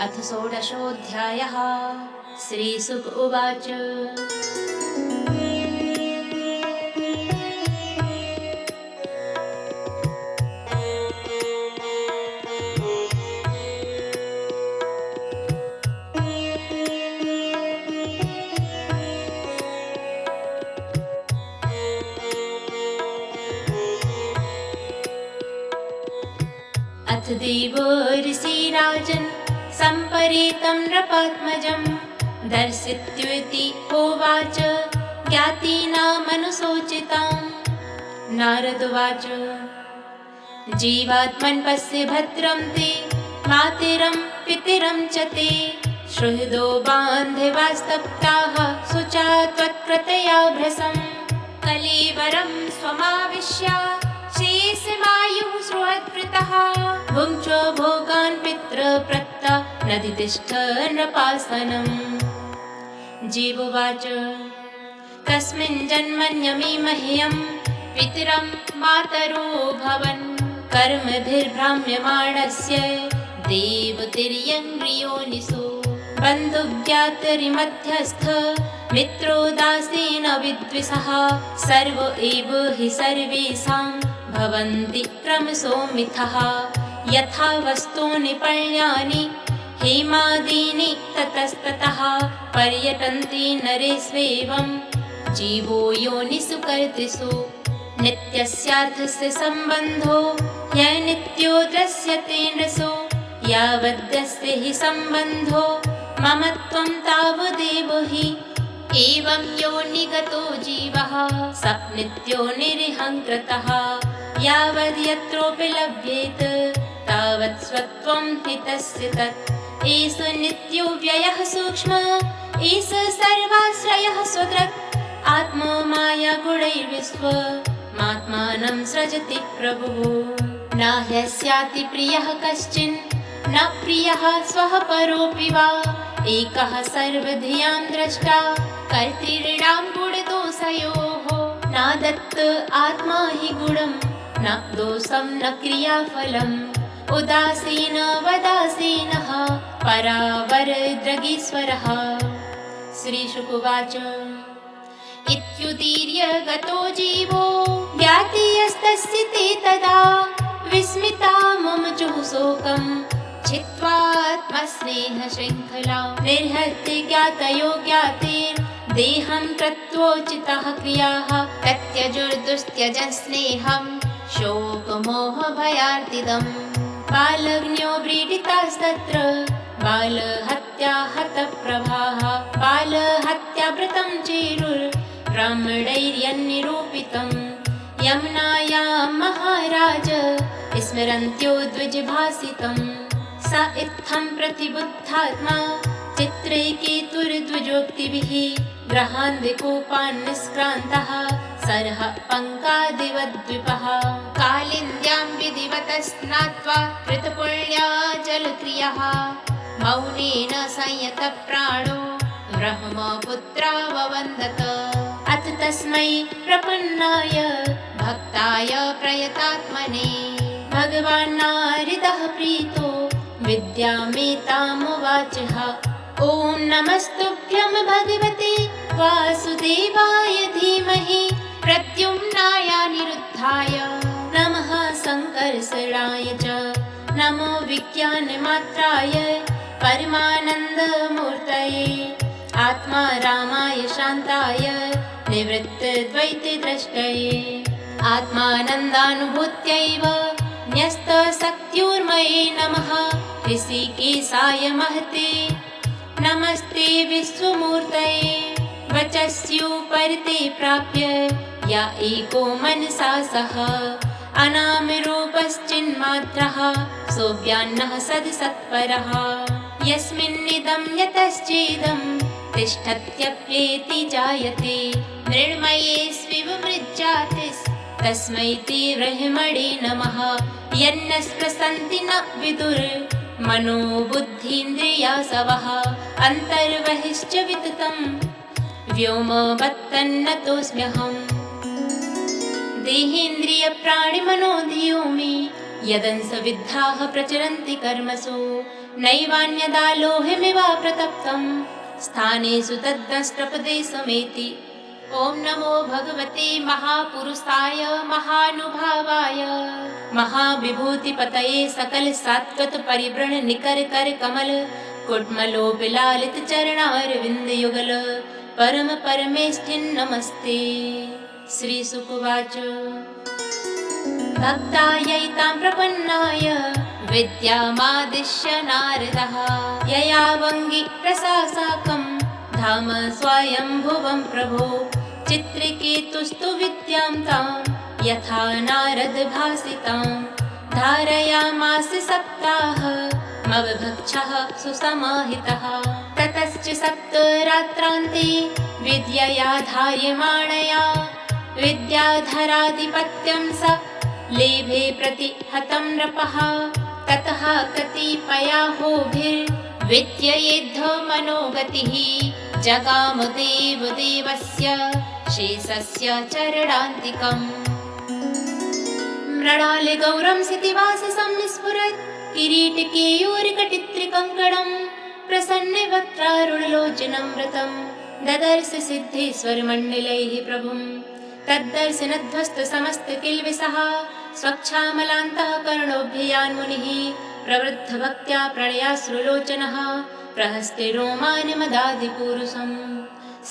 अथ षोडशोऽध्यायः। श्रीशुक उवाच। अथ देवो ऋषिराजन् सम्परीतं नृपात्मजं दर्शित्वेति होवाच ज्ञातीनामनुशोचिताम्। नारद उवाच। जीवात्मन् पश्य भद्रं ते मातरं पितरं च ते सुहृदो बान्धवास्तप्ताः शुचा त्वत्कृतया भ्रशम् कलेवरं स्वमाविश्य शेषमायुः सुहृद्वृतः भुङ्क्ष्व भोगान् पितृप्रत्ता नदितिष्ठ नृपासनम्। जीवोवाच। कस्मिन् जन्मन्यमी मह्यं पितरं मातरो भवन् कर्मभिर्भ्राम्यमाणस्य देवतिर्यङ्ग्रियोनिषु बन्धुज्ञातिर्मध्यस्थ मित्रोदासीन विद्विषः सर्व एव हि सर्वेषां भवन्ति क्रमशो मिथः यथा वस्तूनि पर्याणि हेमादीनि ततस्ततः पर्यटन्ति नरेष्वेवं जीवो योनिषु कर्तृषु नित्यस्यार्थस्य सम्बन्धो ह्यनित्यो दृश्यते नृषु यावद्यस्य हि सम्बन्धो ममत्वं तावदेव हि एवं योनिगतो जीवः सप्नित्यो निरहङ्कृतः यावद्यत्रोपि लभ्येत तावत् स्वत्वं हि तस्य तत् एष नित्यो व्ययः सूक्ष्म एष सर्वाश्रयः स्वदृक् आत्मा माया गुणैर्विश्व मात्मानं सृजति प्रभुः न ह्यस्याति प्रियः कश्चिन् न प्रियः स्वः परोऽपि वा एकः सर्वधियां द्रष्टा कर्तॄणां गुणदोषयोः न दत्त आत्मा हि गुणं न दोषं न क्रियाफलम् उदासीन वदासीनः परावरद्रगीश्वरः। श्रीशुक उवाच। इत्युदीर्य गतो जीवो ज्ञातियस्तस्य ते तदा विस्मिता मुमुचुः शोकं छित्त्वात्मस्नेहशृङ्खलां निर्हत्य ज्ञातयो ज्ञातिर्देहं कृत्वोचिताः क्रियाः तत्यजुर्दुस्त्यजन् स्नेहं शोकमोहभयार्तिदम् बालग्न्यो व्रीडितास्तत्र बालहत्या हतप्रभाः बालहत्याव्रतं चेरुर्ब्राह्मणैर्यन्निरूपितं यमुनायां महाराज स्मरन्त्यो द्विजभासितं स इत्थं प्रतिबुद्धात्मा चित्रैकेतुर्द्विजोक्तिभिः ग्रहान्विकोपान् निष्क्रान्तः सरः पङ्कादिवद्विपः कालिन्द्यां विधिवत स्नात्वा कृतपुण्या जलक्रियः मौनेन संयतप्राणो ब्रह्मपुत्राववन्दत अथ तस्मै प्रपन्नाय भक्ताय प्रयतात्मने भगवान् नारदः प्रीतो विद्यामेतामुवाचः। ॐ नमस्तुभ्यं भगवते वासुदेवाय धीमहि प्रद्युम्नाय अनिरुद्धाय नमः संकर्षणाय च नमो विज्ञानमात्राय परमानन्दमूर्तये आत्मा रामाय शान्ताय निवृत्तद्वैतद्रष्टये आत्मानन्दानुभूत्यैव न्यस्तशक्त्युर्मये नमः ऋषिकेशाय महते नमस्ते विश्वमूर्तये वचस्योपरिते प्राप्य या एको मनसा सह अनामरूपश्चिन्मात्रः सोऽव्यान्नः सदसत्परः यस्मिन्निदं यतश्चेदं तिष्ठत्यप्येति जायते मृण्मयेष्विव मृज्जातिस्तस्मै ते ब्रह्मणे नमः यन्न स्पृशन्ति न विदुर्मनो बुद्धीन्द्रियासवः अन्तर्बहिश्च विततं व्योमवत्तन्नतोऽस्म्यहम् देहेन्द्रियप्राणिमनोधियो मे यदंस विद्धाः प्रचरन्ति कर्मसु नैवान्यदा लोहिमिवा प्रतप्तं स्थानेषु तद्द्रष्टपदेशमेति। ॐ नमो भगवते महापुरुषाय महानुभावाय महाविभूतिपतये सकल सात्वत परिवृण निकर कर कमल कुड्मलोपलालित चरणारविन्दयुगल परम परमेष्ठिन् नमस्ते। श्रीशुकुवाच भक्तायै तां प्रपन्नाय विद्यामादिश्य नारदः यया वङ्गि प्रशासाकं धाम स्वयंभुवं प्रभो चित्रकेतुस्तु विद्यां तां यथा नारद भासितां धारयामास सप्ताहमवभक्षः सुसमाहितः। ततश्च सप्तरात्रान्ते विद्यया धार्यमाणया विद्याधराधिपत्यं स लेभे प्रतिहतं नृपः। ततः कतिपयाहोभिर्विद्ययेद्धो मनोगतिः जगाम देवदेवस्य शेषस्य चरणान्तिकम्। मृणालगौरं सितिवाससं स्फुरत् किरीटकेयूरकटित्रिकङ्कणं प्रसन्नवक्त्रारुणलोचनं व्रतं ददर्श सिद्धेश्वरमण्डलैः प्रभुं। तद्दर्शनध्वस्तसमस्तकिल्बिषः स्वच्छामलान्तः कर्णोऽभ्ययान्मुनिः प्रवृद्धभक्त्या प्रणयाश्रुलोचनः प्रहस्ते रोमानिमदादिपूरुषम्।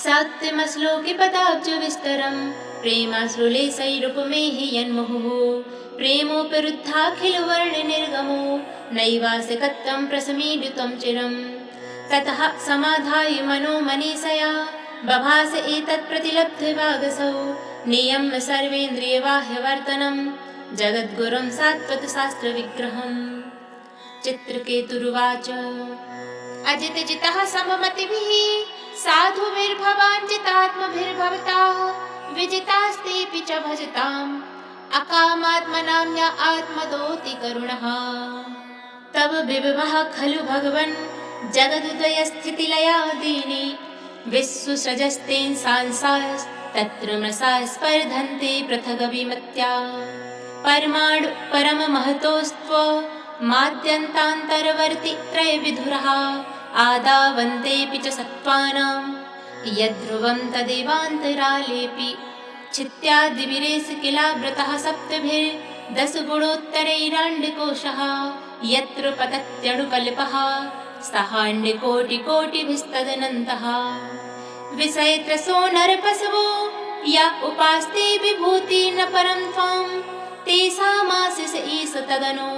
सत्यमश्लोकि पदाब्जविस्तरं प्रेमाश्रुलेशैरुपमेहि यन्मुहुः प्रेमोपरुद्धाखिलवर्णनिर्गमो नैवासिकत्वं प्रसमीडितं चिरम्। ततः समाधाय मनो मनीषया बभास एतत्प्रतिलब्धवागसौ नियम्य सर्वेन्द्रियबाह्यवर्तनं जगद्गुरुं सात्वतशास्त्रविग्रहम्। चित्रकेतुरुवाच अजितजितः सममतिभिः साधुभिर्भवान् जितात्मभिर्भवता विजितास्तेऽपि च भजताम् अकामात्मनाम्या आत्मदोति करुणः। तव विभवः खलु भगवन् जगदुदयस्थितिलयादीनि विश्वसृजस्तेन सांसास्तत्र मृषा स्पर्धन्ते पृथगविमत्या। परमाणु परममहतोस्त्व माद्यन्तान्तरवर्ति त्रयविधुरः आदावन्तेऽपि च सत्त्वानां यद्ध्रुवं तदेवान्तरालेऽपि। छित्यादिविरेश किलावृतः सप्तभिर्दशगुणोत्तरैराण्यकोशः यत्र पतत्यणुकल्पः सहाण्यकोटिकोटिभिस्तदनन्तः। विषयत्रसो नरपशवो या उपास्ते विभूति न परं त्वां तेषामाशिष ईश तदनु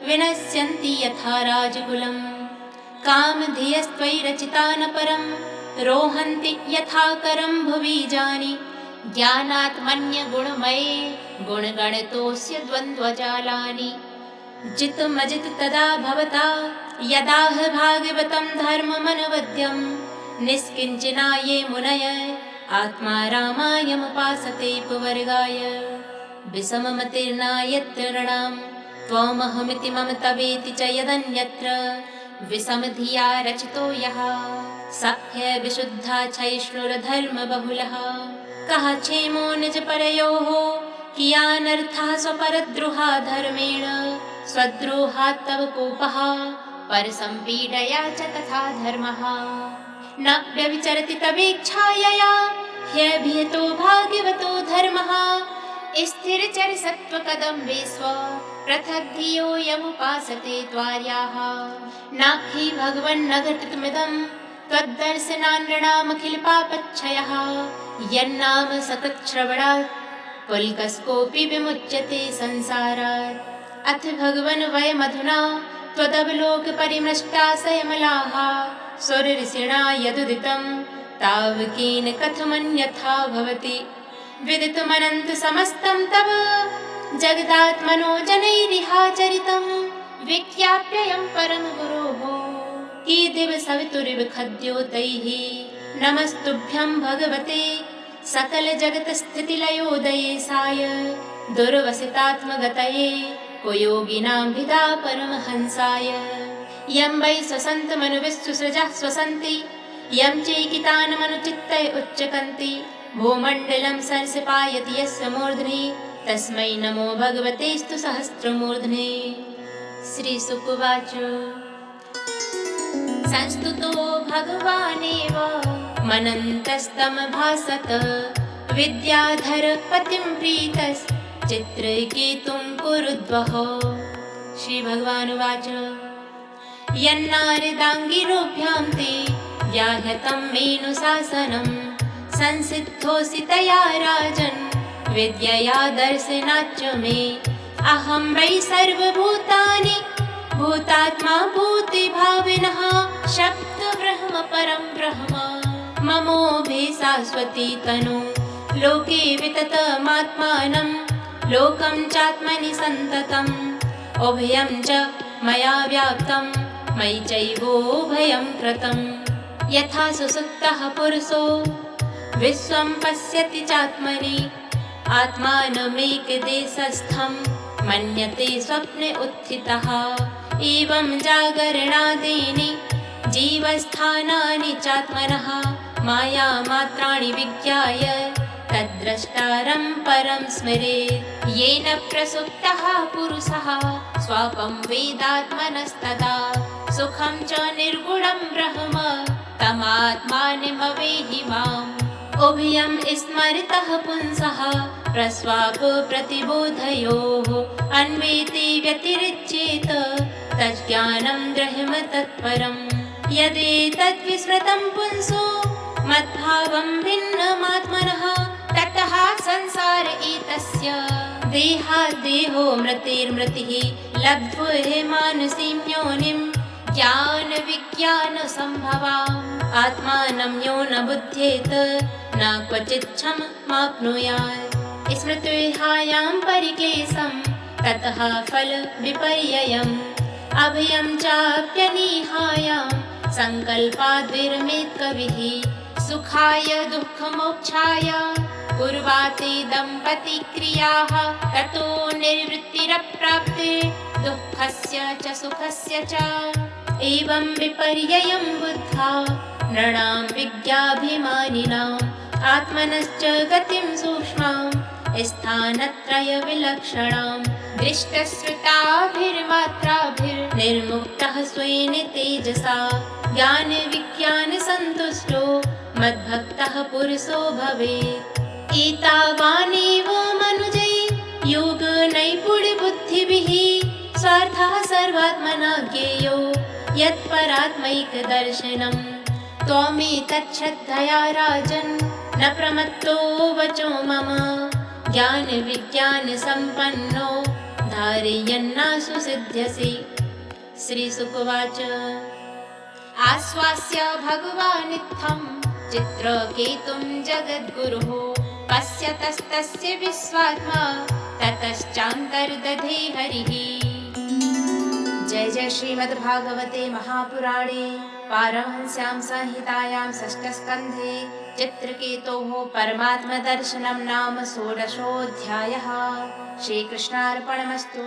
विनश्यन्ति यथा राजकुलम्। कामधियस्त्वयि रचिता न परं रोहन्ति यथा करं भुवि जानि ज्ञानात्मन्यगुणमये गुणगणतोऽस्य द्वन्द्वजालानि। जितमजित तदा भवता यदाह भागवतं धर्ममनवद्यं निष्किञ्चनाये मुनय आत्मा रामायमुपासते पुवर्गाय। विषममतिर्नायत्र नृणां त्वमहमिति मम तवेति च यदन्यत्र विषमधिया रचितो यः स ह्यविशुद्धा क्षयिष्णुरधर्मबहुलः। कः क्षेमो निजपरयोः कियानर्थः स्वपरद्रोहा धर्मेण स्वद्रोहात् तव कोपः परसम्पीडया च तथा धर्मः। न व्यभिचरति तवेच्छायया ह्यभिहितो भाग्यवतो धर्मः। स्थिरचरसत्त्वकदम्बे स्व पृथग्धियो यमुपासते त्वार्याः। न हि भगवन्न घटितमिदं त्वद्दर्शनान्नृणामखिलपापच्छयः। यन्नाम सकृच्छ्रवणात् पुल्कस्कोऽपि विमुच्यते संसारात्। अथ भगवन् वयमधुना त्वदवलोकपरिमृष्टाशयमलाः सुरऋषिणा यदुदितं तावकेन कथमन्यथा भवति। विदितमनन्तसमस्तं तव जगदात्मनो जनैरिहाचरितं विज्ञाप्ययं परमगुरोः कीदिव सवितुरिव खद्योतैः। नमस्तुभ्यं भगवते सकलजगतस्थितिलयोदयेशाय दुर्वसितात्मगतये कुयोगिनां भिदा परमहंसाय। यं वै स्वसन्तमनुविश्वसृजः स्वसन्ति यं चैकितानमनुचित्तय उच्चकन्ति भूमण्डलं सर्षपायति यस्य मूर्ध्नि तस्मै नमो भगवतेस्तु सहस्रमूर्ध्ने। श्रीशुकुवाच संस्तुतो भगवानेव मनन्तस्तमभासत विद्याधर पतिं प्रीतश्चित्रकेतुं कुरुद्वः। श्रीभगवानुवाच यन्नारदाङ्गिरोभ्यां ते व्याहतं मेनुशासनं संसिद्धोऽसि तया राजन् विद्यया दर्शनाच्च मे। अहं वै सर्वभूतानि भूतात्मा भूतिभाविनः शब्दब्रह्म परं ब्रह्म ममोभे शाश्वती तनु लोके विततमात्मानं लोकं चात्मनि सन्ततम् उभयं च मया व्याप्तं मयि चैवोभयं कृतं। यथा सुसुप्तः पुरुषो विश्वं पश्यति चात्मनि आत्मानमेकदेशस्थं मन्यते स्वप्ने उत्थितः। एवं जागरणादीनि जीवस्थानानि चात्मनः मायामात्राणि विज्ञाय तद्द्रष्टारं परं स्मरेत्। येन प्रसुप्तः पुरुषः स्वापं वेदात्मनस्तदा सुखं च निर्गुणं ब्रह्म तमात्मानमवेहि माम्। उभयं स्मरतः पुंसः प्रस्वाप प्रतिबोधयोः अन्वेति व्यतिरिच्येत तज्ज्ञानं ब्रह्म तत्परम्। यदेतद्विस्मृतं पुंसो मद्भावं भिन्नमात्मनः ततः संसार एतस्य देहाद्देहो मृतिर्मृतिः लब्ध्वा मानसीं योनिं ज्ञानविज्ञानसम्भवाम्। आत्मानं यो न बुध्येत न क्वचिच्छममाप्नुयात्। स्मृतिविहायां परिक्लेशं ततः फलविपर्ययम् अभयं चाप्यनिहायां सङ्कल्पाद्विरमेत् कविः। सुखाय दुःखमोक्षाय कुर्वाते दम्पतिक्रियाः ततो निर्वृत्तिरप्राप्ते दुःखस्य च सुखस्य च। एवं विपर्ययं बुद्ध्वा नृणां विज्ञाभिमानिनाम् आत्मनश्च गतिं सूक्ष्मां स्थानत्रयविलक्षणां दृष्टश्रुताभिर्मात्राभिर्निर्मुक्तः स्वेन तेजसा ज्ञानविज्ञानसन्तुष्टो मद्भक्तः पुरुषो भवेत्। एतावानेव मनुजै योगनैपुण्यबुद्धिभिः स्वार्थः सर्वात्मना ज्ञेयो यत्परात्मैकदर्शनम्। त्वमेतच्छ्रद्धया राजन् न प्रमत्तो वचो मम ज्ञानविज्ञानसम्पन्नो धारयन्नाशु सिद्ध्यसि। श्रीशुकवाच आश्वास्य भगवानित्थं चित्रकेतुं जगद्गुरुः पश्यतस्तस्य विश्वात्मा ततश्चान्तर्दधे हरिः। जय जय श्रीमद्भागवते महापुराणे पारमहंस्यां संहितायां षष्ठस्कन्धे चित्रकेतोः परमात्मदर्शनं नाम षोडशोऽध्यायः। श्रीकृष्णार्पणमस्तु।